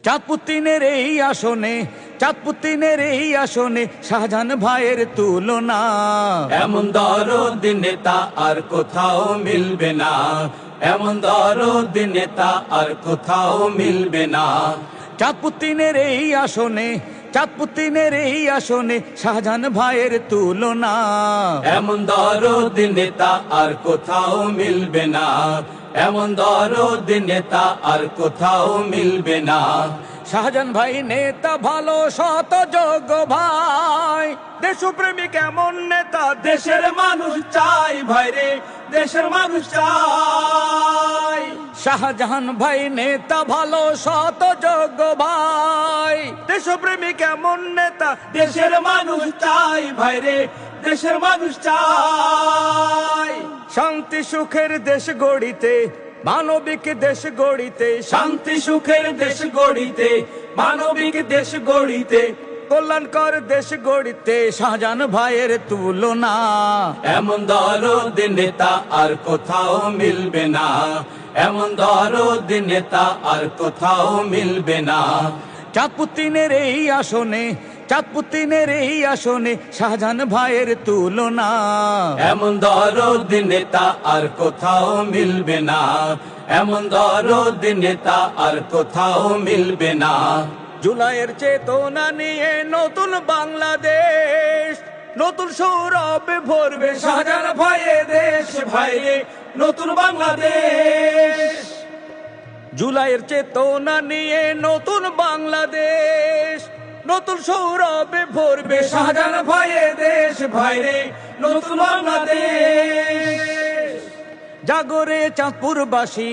চাঁদপুতিনের এই আসনে, চাঁদপুতিনের এই আসনে শাহজাহান ভাইয়ের তুলনা। এমন দরদ নেতা আর কোথাও মিলবে না, এমন দরদ নেতা আর কোথাও মিলবে না। চাঁদপুতিনের এই আসনে, চাঁদপুতিনের এই আসনে শাহজাহান ভাইয়ের তুলনা। এমন দরদ নেতা আর কোথাও মিলবে না, এমন দরদ নেতা আর কোথাও মিলবে না। শাহজাহান ভাই নেতা ভালো, শত যোগ্য ভাই, দেশপ্রেমিক এমন নেতা দেশের মানুষ চাই ভাইরে, দেশের মানুষ চাই। শাহজাহান ভাই নেতা ভালো, শত যোগ্য ভাই, দেশপ্রেমিক এমন নেতা দেশের মানুষ চাই ভাইরে, দেশের মানুষ চাই। শান্তি সুখের দেশ গড়িতে, মানবিক দেশ গড়িতে, শান্তি সুখের দেশ গড়িতে, মানবিক দেশ গড়িতে, কল্যাণকর দেশ গড়িতে শাহজাহান ভাইয়ের তুলনা। এমন দরদ নেতা আর কোথাও মিলবে না, এমন দরদ নেতা আর কোথাও মিলবে না। চাঁদপুতিনের এই আসনে, চাঁদপুতিনের এই আসনে শাহজাহান ভাইয়ের তুলনা। এমন দরদ নেতা আর কোথাও মিলবে না, এমন দরদ নেতা আর কোথাও মিলবে না। জুলাইয়ের চেতনা নিয়ে নতুন বাংলাদেশ, নতুন সৌরভে ভরবে শাহজাহান ভাইয়ের দেশ ভাইরে, নতুন বাংলাদেশ। জুলাইয়ের চেতনা নিয়ে নতুন বাংলাদেশ, নতুন সৌরভে ভরবে শাহজাহান ভাইয়ের দেশ ভাইরে, নতুন বাংলাদেশ। জাগরে চাঁদপুরবাসী,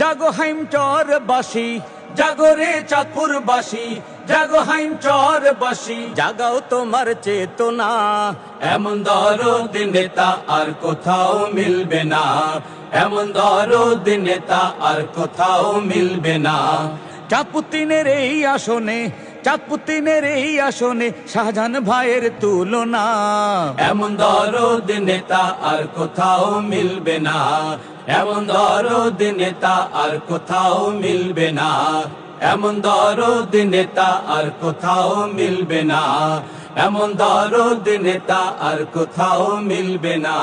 জাগো হাইমচরবাসী, জাগরে চাঁদপুরবাসী, জাগো হাইমচরবাসী, জাগাও তোমার চেতনা। এমন দরদ নেতা আর কোথাও মিলবে না, এমন দরদ নেতা আর কোথাও মিলবে না। চাঁদপুতিনের এই আসনে, চাঁদপুতিনের এই আসনে শাহজাহান ভাইয়ের তুলনা। এমন দরদ নেতা আর কোথাও মিলবে না, এমন দরদ নেতা আর কোথাও মিলবে না। এমন দরদ নেতা আর কোথাও মিলবে না, এমন দরদ নেতা আর কোথাও মিলবে না।